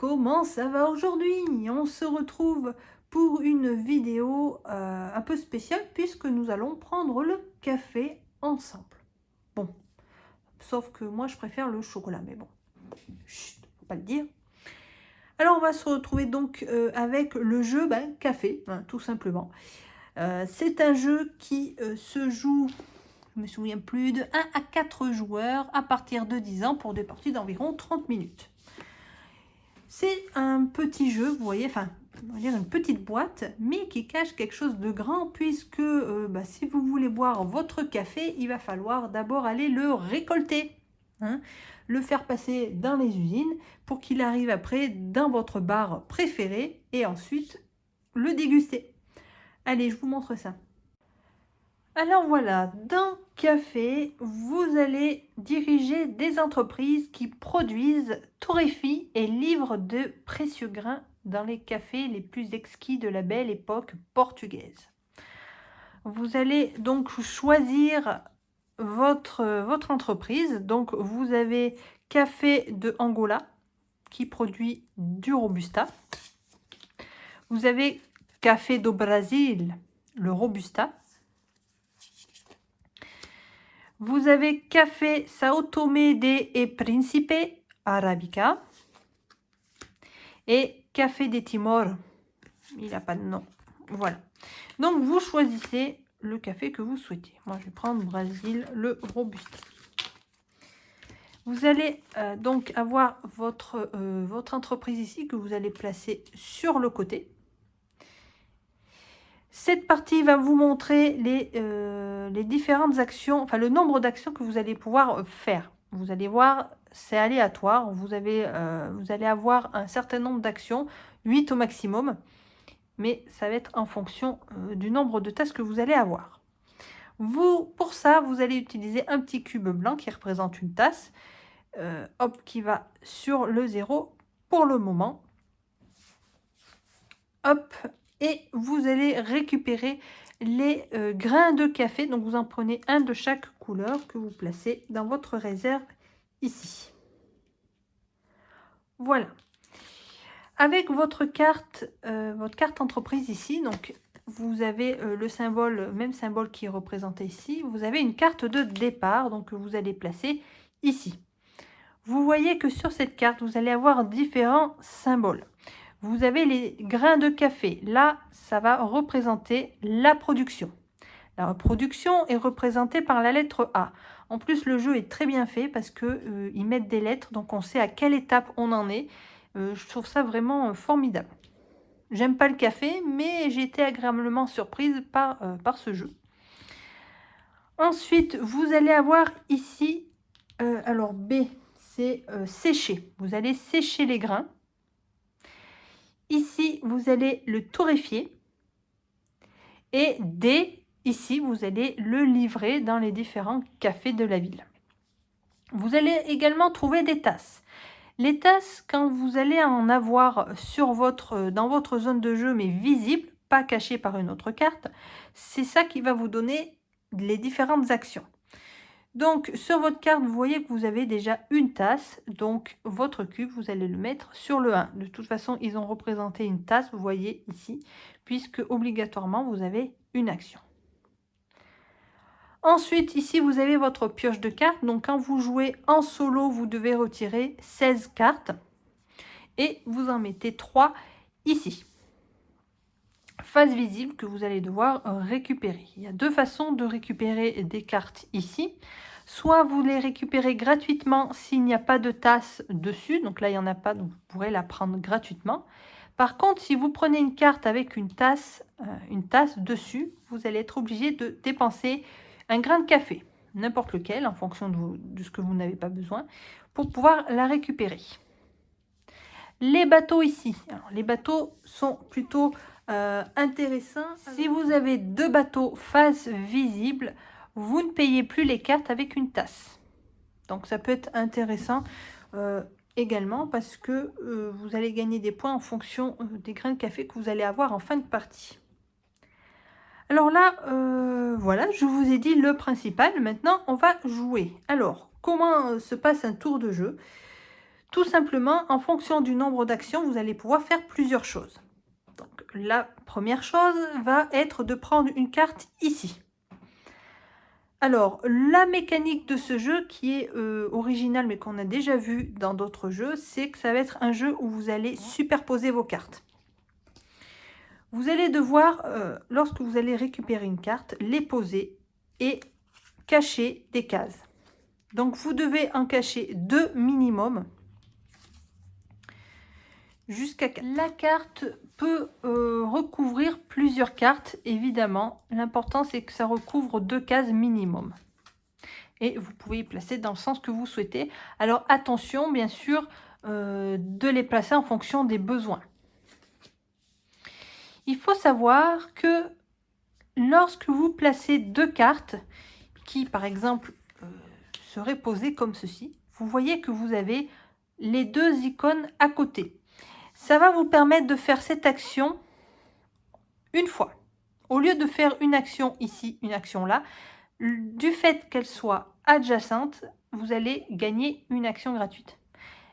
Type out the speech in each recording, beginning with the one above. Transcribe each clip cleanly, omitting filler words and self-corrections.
comment ça va aujourd'hui? On se retrouve pour une vidéo un peu spéciale puisque nous allons prendre le café ensemble. Bon, sauf que moi je préfère le chocolat, mais bon, chut, faut pas le dire. Alors on va se retrouver donc avec le jeu café, hein, tout simplement. C'est un jeu qui se joue, je me souviens plus, de 1 à 4 joueurs à partir de 10 ans pour des parties d'environ 30 minutes. C'est un petit jeu, vous voyez, enfin, on va dire une petite boîte, mais qui cache quelque chose de grand, puisque si vous voulez boire votre café, il va falloir d'abord aller le récolter, hein, le faire passer dans les usines pour qu'il arrive après dans votre bar préféré et ensuite le déguster. Allez, je vous montre ça. Alors voilà, dans Café, vous allez diriger des entreprises qui produisent, torréfient et livrent de précieux grains dans les cafés les plus exquis de la belle époque portugaise. Vous allez donc choisir votre entreprise. Donc vous avez Café de Angola qui produit du Robusta. Vous avez Café do Brasil, le Robusta. Vous avez Café Sao Tomé e Príncipe, Arabica. Et Café de Timor, il n'a pas de nom. Voilà. Donc, vous choisissez le café que vous souhaitez. Moi, je vais prendre Brésil, le Robusta. Vous allez donc avoir votre entreprise ici que vous allez placer sur le côté. Cette partie va vous montrer les différentes actions, enfin le nombre d'actions que vous allez pouvoir faire. Vous allez voir, c'est aléatoire. Vous allez avoir un certain nombre d'actions, 8 au maximum, mais ça va être en fonction du nombre de tasses que vous allez avoir. Pour ça, vous allez utiliser un petit cube blanc qui représente une tasse, qui va sur le 0 pour le moment. Hop, et vous allez récupérer les grains de café. Donc, vous en prenez un de chaque couleur que vous placez dans votre réserve ici. Voilà. Avec votre carte entreprise ici, donc vous avez le symbole, même symbole qui est représenté ici. Vous avez une carte de départ, donc que vous allez placer ici. Vous voyez que sur cette carte, vous allez avoir différents symboles. Vous avez les grains de café. Là, ça va représenter la production. La production est représentée par la lettre A. En plus, le jeu est très bien fait parce qu'ils mettent des lettres, donc on sait à quelle étape on en est. Je trouve ça vraiment formidable. J'aime pas le café, mais j'ai été agréablement surprise par ce jeu. Ensuite, vous allez avoir ici, alors B, c'est sécher. Vous allez sécher les grains. Ici, vous allez le torréfier. Et D, ici, vous allez le livrer dans les différents cafés de la ville. Vous allez également trouver des tasses. Les tasses, quand vous allez en avoir dans votre zone de jeu, mais visible, pas cachée par une autre carte, c'est ça qui va vous donner les différentes actions. Donc, sur votre carte, vous voyez que vous avez déjà une tasse. Donc, votre cube, vous allez le mettre sur le 1. De toute façon, ils ont représenté une tasse, vous voyez ici, puisque obligatoirement, vous avez une action. Ensuite, ici, vous avez votre pioche de cartes. Donc, quand vous jouez en solo, vous devez retirer 16 cartes. Et vous en mettez 3 ici. Face visible que vous allez devoir récupérer. Il y a deux façons de récupérer des cartes ici. Soit vous les récupérez gratuitement s'il n'y a pas de tasse dessus. Donc là, il n'y en a pas, donc vous pourrez la prendre gratuitement. Par contre, si vous prenez une carte avec une tasse dessus, vous allez être obligé de dépenser un grain de café, n'importe lequel, en fonction de ce que vous n'avez pas besoin, pour pouvoir la récupérer. Les bateaux ici. Alors, les bateaux sont plutôt intéressants. Si vous avez 2 bateaux face visible, vous ne payez plus les cartes avec une tasse. Donc ça peut être intéressant également parce que vous allez gagner des points en fonction des grains de café que vous allez avoir en fin de partie. Alors là, voilà, je vous ai dit le principal. Maintenant, on va jouer. Alors, comment se passe un tour de jeu ? Tout simplement, en fonction du nombre d'actions, vous allez pouvoir faire plusieurs choses. Donc, la première chose va être de prendre une carte ici. Alors, la mécanique de ce jeu qui est originale mais qu'on a déjà vu dans d'autres jeux, c'est que ça va être un jeu où vous allez superposer vos cartes. Vous allez devoir, lorsque vous allez récupérer une carte, les poser et cacher des cases. Donc, vous devez en cacher 2 minimum. Jusqu'à la carte peut recouvrir plusieurs cartes, évidemment. L'important, c'est que ça recouvre 2 cases minimum. Et vous pouvez y placer dans le sens que vous souhaitez. Alors, attention, bien sûr, de les placer en fonction des besoins. Il faut savoir que lorsque vous placez 2 cartes qui, par exemple, seraient posées comme ceci, vous voyez que vous avez les 2 icônes à côté. Ça va vous permettre de faire cette action une fois. Au lieu de faire une action ici, une action là, du fait qu'elle soit adjacente, vous allez gagner une action gratuite.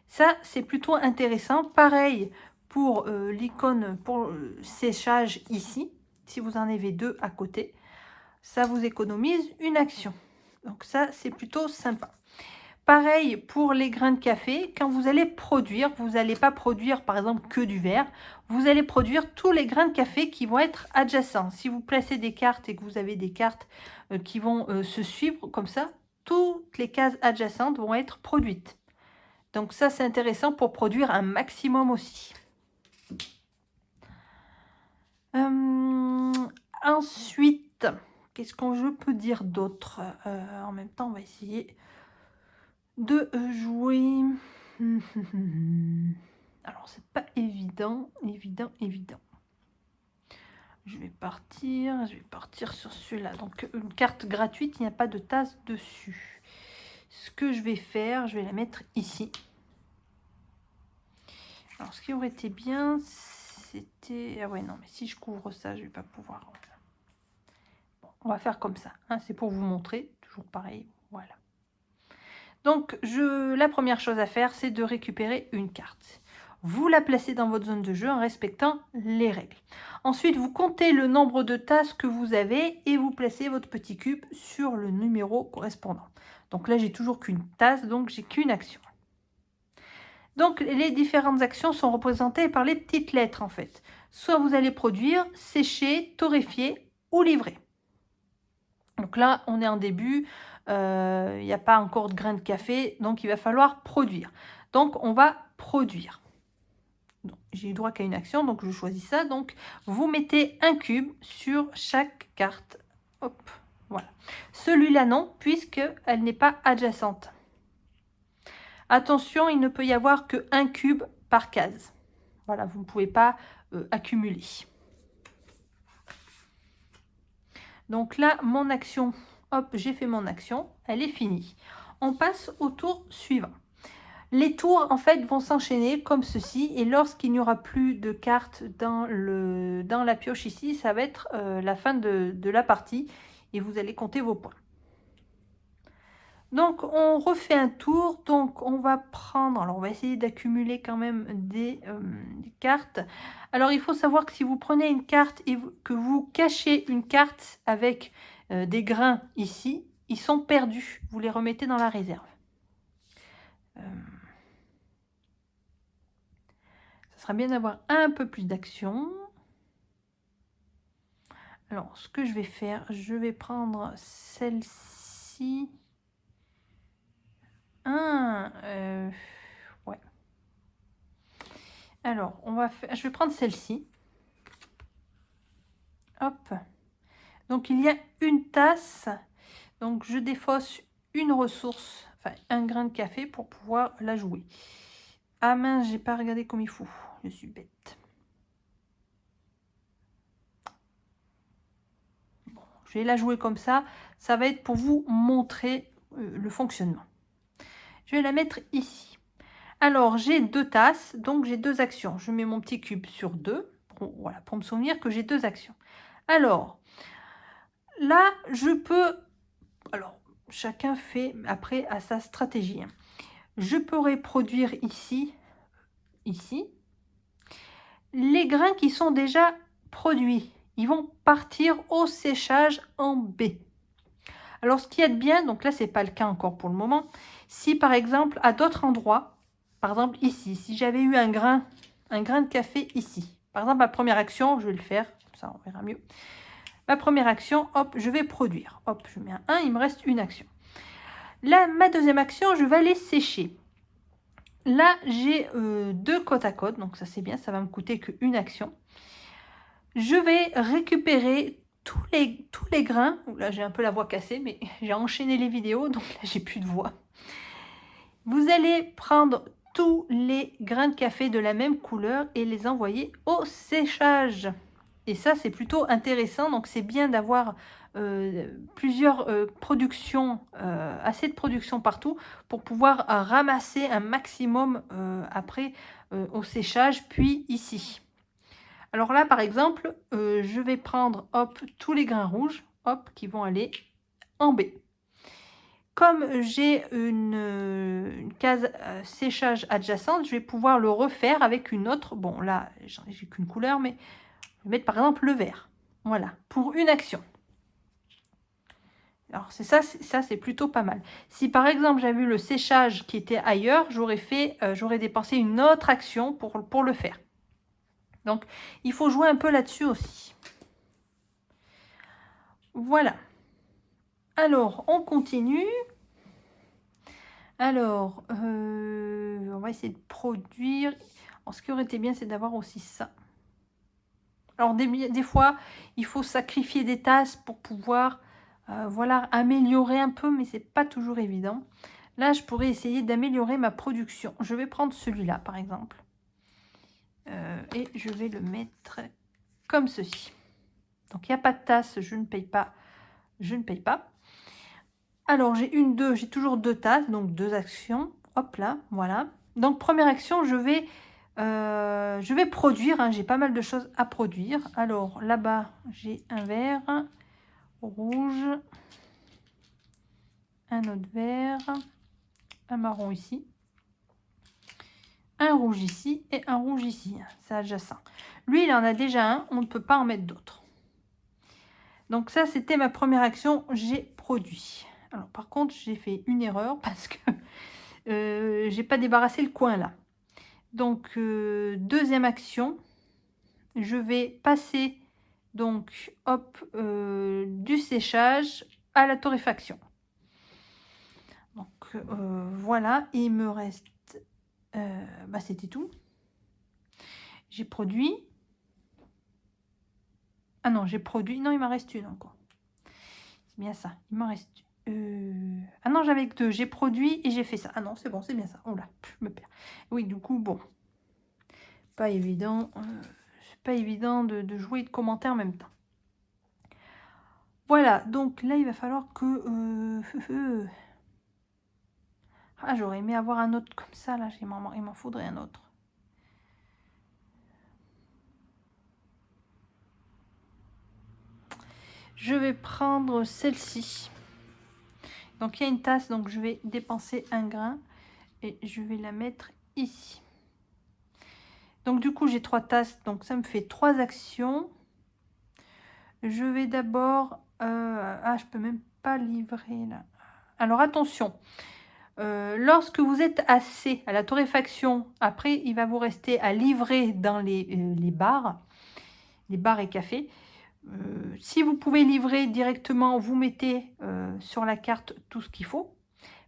Ça, c'est plutôt intéressant. Pareil pour l'icône pour séchage ici. Si vous en avez 2 à côté, ça vous économise une action. Donc ça, c'est plutôt sympa. Pareil pour les grains de café, quand vous allez produire, vous n'allez pas produire par exemple que du vert, vous allez produire tous les grains de café qui vont être adjacents. Si vous placez des cartes et que vous avez des cartes qui vont se suivre comme ça, toutes les cases adjacentes vont être produites. Donc ça, c'est intéressant pour produire un maximum aussi. Ensuite, qu'est-ce que je peux dire d'autre? En même temps, on va essayer de jouer. Alors, c'est pas évident. Je vais partir sur celui-là. Donc, une carte gratuite, il n'y a pas de tasse dessus. Ce que je vais faire, je vais la mettre ici. Alors, ce qui aurait été bien, c'était... Ah ouais, non, mais si je couvre ça, je vais pas pouvoir... Bon, on va faire comme ça. Hein, c'est pour vous montrer. Toujours pareil. Voilà. Donc, la première chose à faire, c'est de récupérer une carte. Vous la placez dans votre zone de jeu en respectant les règles. Ensuite, vous comptez le nombre de tasses que vous avez et vous placez votre petit cube sur le numéro correspondant. Donc là, j'ai toujours qu'une tasse, donc j'ai qu'une action. Donc, les différentes actions sont représentées par les petites lettres, en fait. Soit vous allez produire, sécher, torréfier ou livrer. Donc là, on est en début, il n'y a pas encore de grains de café, donc il va falloir produire. Donc, on va produire. J'ai eu droit qu'à une action, donc je choisis ça. Donc, vous mettez un cube sur chaque carte. Hop, voilà. Celui-là, non, puisqu'elle n'est pas adjacente. Attention, il ne peut y avoir qu'un cube par case. Voilà, vous ne pouvez pas accumuler. Donc là, mon action, hop, j'ai fait mon action, elle est finie. On passe au tour suivant. Les tours, en fait, vont s'enchaîner comme ceci. Et lorsqu'il n'y aura plus de cartes dans la pioche ici, ça va être la fin de la partie. Et vous allez compter vos points. Donc, on refait un tour. Donc, on va prendre... Alors, on va essayer d'accumuler quand même des cartes. Alors, il faut savoir que si vous prenez une carte et que vous cachez une carte avec des grains ici, ils sont perdus. Vous les remettez dans la réserve. Ça sera bien d'avoir un peu plus d'action. Alors, ce que je vais faire, je vais prendre celle-ci. Ouais. Alors, je vais prendre celle-ci. Hop. Donc, il y a une tasse. Donc, je défausse une ressource, enfin, un grain de café pour pouvoir la jouer. Ah mince, j'ai pas regardé comme il faut. Je suis bête. Bon, je vais la jouer comme ça. Ça va être pour vous montrer le fonctionnement. Je vais la mettre ici. Alors, j'ai 2 tasses, donc j'ai 2 actions. Je mets mon petit cube sur 2, voilà, pour me souvenir que j'ai 2 actions. Alors, là, je peux... Alors, chacun fait après à sa stratégie. je pourrais produire ici, les grains qui sont déjà produits. Ils vont partir au séchage en B. Alors, ce qu'il y a de bien, donc là, c'est pas le cas encore pour le moment. Si, par exemple, à d'autres endroits, par exemple ici, si j'avais eu un grain de café ici. Par exemple, ma première action, je vais le faire, comme ça on verra mieux. Ma première action, hop, je vais produire. Hop, je mets un 1, il me reste une action. Là, ma deuxième action, je vais aller sécher. Là, j'ai deux côte à côte, donc ça c'est bien, ça va me coûter qu'une action. Je vais récupérer tous les grains. Là, j'ai un peu la voix cassée, mais j'ai enchaîné les vidéos, donc là, j'ai plus de voix. Vous allez prendre tous les grains de café de la même couleur et les envoyer au séchage. Et ça, c'est plutôt intéressant. Donc, c'est bien d'avoir plusieurs productions, assez de production partout pour pouvoir ramasser un maximum après au séchage, puis ici. Alors là, par exemple, je vais prendre hop, tous les grains rouges hop, qui vont aller en B. Comme j'ai une case séchage adjacente, je vais pouvoir le refaire avec une autre. Bon, là, j'ai qu'une couleur, mais je vais mettre par exemple le vert. Voilà, pour une action. Alors, c'est ça, c'est plutôt pas mal. Si par exemple, j'avais eu le séchage qui était ailleurs, j'aurais dépensé une autre action pour le faire. Donc, il faut jouer un peu là-dessus aussi. Voilà. Alors, on continue. Alors, on va essayer de produire. Alors, ce qui aurait été bien, c'est d'avoir aussi ça. Alors, des fois, il faut sacrifier des tasses pour pouvoir voilà, améliorer un peu, mais c'est pas toujours évident. Là, je pourrais essayer d'améliorer ma production. Je vais prendre celui-là, par exemple. Et je vais le mettre comme ceci. Donc, il n'y a pas de tasse, je ne paye pas. Je ne paye pas. Alors, j'ai toujours deux tasses, donc deux actions. Hop là, voilà. Donc, première action, je vais produire. Hein, j'ai pas mal de choses à produire. Alors, là-bas, j'ai un vert, rouge, un autre vert, un marron ici, un rouge ici et un rouge ici. C'est adjacent. Lui, il en a déjà un. On ne peut pas en mettre d'autres. Donc, ça, c'était ma première action. J'ai produit. Alors, par contre, j'ai fait une erreur parce que j'ai pas débarrassé le coin là. Donc, deuxième action, je vais passer donc hop du séchage à la torréfaction. Donc voilà, il me reste, bah, c'était tout. J'ai produit. Ah non, j'ai produit. Non, il m'en reste une encore. C'est bien ça. Il m'en reste. Ah non, j'avais que deux. J'ai produit et j'ai fait ça. Ah non, c'est bon, c'est bien ça. Oh là, je me perds. Oui, du coup, bon. Pas évident. C'est pas évident de jouer et de commenter en même temps. Voilà, donc là, il va falloir que... Ah, j'aurais aimé avoir un autre comme ça, là, il m'en faudrait un autre. Je vais prendre celle-ci. Donc, il y a une tasse, donc je vais dépenser un grain et je vais la mettre ici. Donc, du coup, j'ai trois tasses, donc ça me fait trois actions. Je vais d'abord... Ah, je peux même pas livrer, là. Alors, attention. Lorsque vous êtes assez à la torréfaction, après, il va vous rester à livrer dans les bars et cafés. Si vous pouvez livrer directement, vous mettez sur la carte tout ce qu'il faut.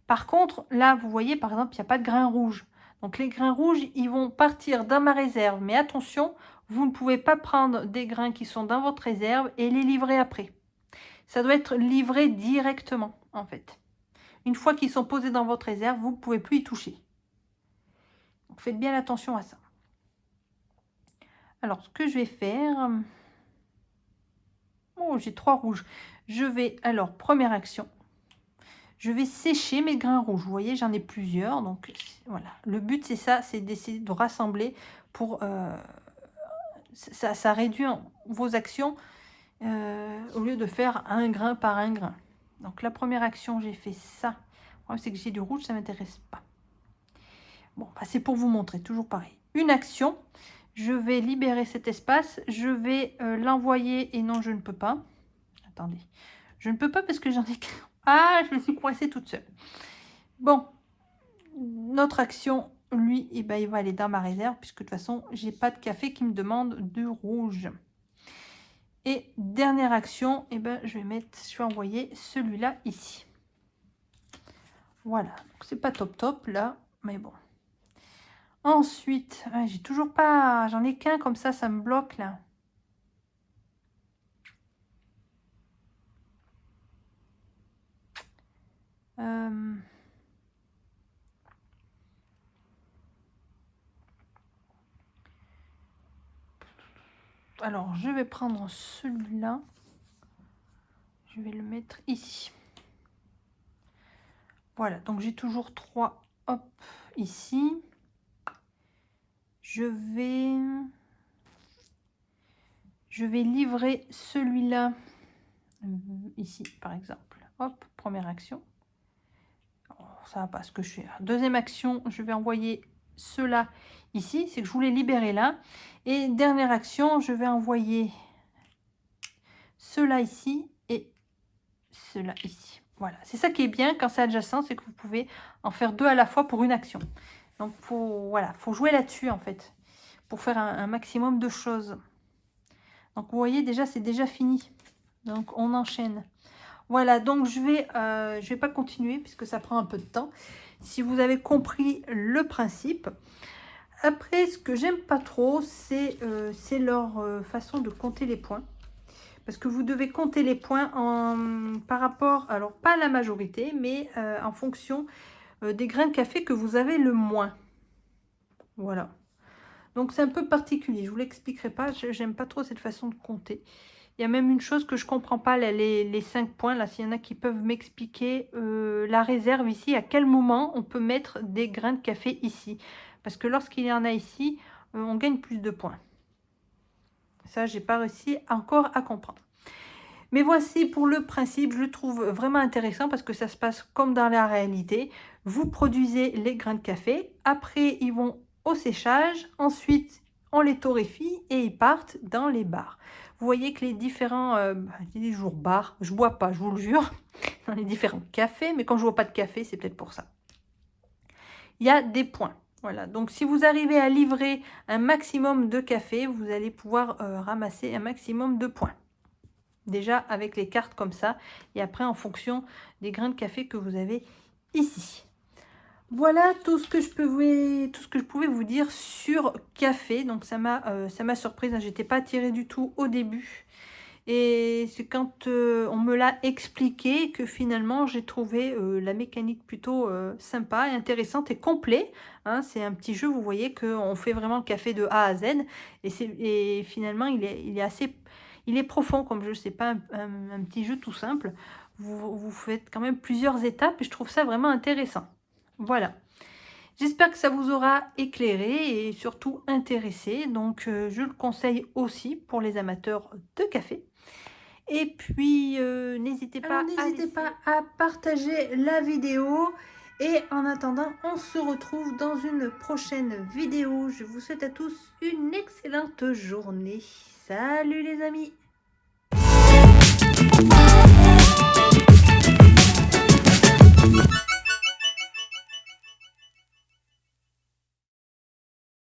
Par contre, là, vous voyez, par exemple, il n'y a pas de grains rouges. Donc, les grains rouges, ils vont partir dans ma réserve. Mais attention, vous ne pouvez pas prendre des grains qui sont dans votre réserve et les livrer après. Ça doit être livré directement, en fait. Une fois qu'ils sont posés dans votre réserve, vous ne pouvez plus y toucher. Donc, faites bien attention à ça. Alors, ce que je vais faire... Oh, j'ai trois rouges. Je vais, alors, première action. Je vais sécher mes grains rouges. Vous voyez, j'en ai plusieurs. Donc, voilà. Le but, c'est ça, c'est d'essayer de rassembler pour... ça réduit vos actions au lieu de faire un grain par un grain. Donc, la première action, j'ai fait ça. Le problème, c'est que j'ai du rouge, ça ne m'intéresse pas. Bon, bah, c'est pour vous montrer, toujours pareil. Une action, je vais libérer cet espace, je vais l'envoyer, et non, je ne peux pas. Attendez, je ne peux pas parce que j'en ai... Ah, je me suis coincée toute seule. Bon, notre action, lui, eh ben, il va aller dans ma réserve, puisque de toute façon, j'ai pas de café qui me demande du rouge. Et dernière action, eh ben, je vais envoyer celui-là ici. Voilà, c'est pas top top là, mais bon. Ensuite, j'ai toujours pas, j'en ai qu'un comme ça me bloque là. Alors, je vais prendre celui-là. Je vais le mettre ici. Voilà, donc j'ai toujours 3, hop, ici. Je vais livrer celui-là ici, par exemple. Hop, première action. Oh, ça va pas ce que je fais. Deuxième action, je vais envoyer cela ici. C'est que je voulais libérer là. Et dernière action, je vais envoyer cela ici et cela ici. Voilà, c'est ça qui est bien quand c'est adjacent, c'est que vous pouvez en faire 2 à la fois pour une action. Donc voilà, faut jouer là-dessus en fait, pour faire un maximum de choses. Donc vous voyez déjà, c'est déjà fini. Donc on enchaîne. Voilà, donc je vais pas continuer puisque ça prend un peu de temps. Si vous avez compris le principe. Après, ce que j'aime pas trop, c'est leur façon de compter les points. Parce que vous devez compter les points par rapport, alors pas à la majorité, mais en fonction des grains de café que vous avez le moins. Voilà. Donc c'est un peu particulier, je vous l'expliquerai pas, j'aime pas trop cette façon de compter. Il y a même une chose que je comprends pas, là, les 5 points, là, s'il y en a qui peuvent m'expliquer la réserve ici, à quel moment on peut mettre des grains de café ici. Parce que lorsqu'il y en a ici, on gagne plus de points. Ça, j'ai pas réussi encore à comprendre. Mais voici pour le principe, je le trouve vraiment intéressant parce que ça se passe comme dans la réalité. Vous produisez les grains de café, après ils vont au séchage, ensuite on les torréfie et ils partent dans les bars. Vous voyez que les différents jours bars, je bois pas, je vous le jure, dans les différents cafés, mais quand je vois pas de café, c'est peut-être pour ça. Il y a des points. Voilà, donc si vous arrivez à livrer un maximum de café, vous allez pouvoir ramasser un maximum de points. Déjà avec les cartes comme ça, et après en fonction des grains de café que vous avez ici. Voilà tout ce que je pouvais vous dire sur café. Donc ça m'a surprise, hein. J'étais pas attirée du tout au début. Et c'est quand on me l'a expliqué que finalement j'ai trouvé la mécanique plutôt sympa et intéressante et complet. Hein. C'est un petit jeu, vous voyez qu'on fait vraiment le café de A à Z. Et finalement il est profond comme jeu, c'est pas un petit jeu tout simple. Vous faites quand même plusieurs étapes et je trouve ça vraiment intéressant. Voilà. J'espère que ça vous aura éclairé et surtout intéressé. Donc je le conseille aussi pour les amateurs de café. Et puis, n'hésitez pas à partager la vidéo. Et en attendant, on se retrouve dans une prochaine vidéo. Je vous souhaite à tous une excellente journée. Salut les amis!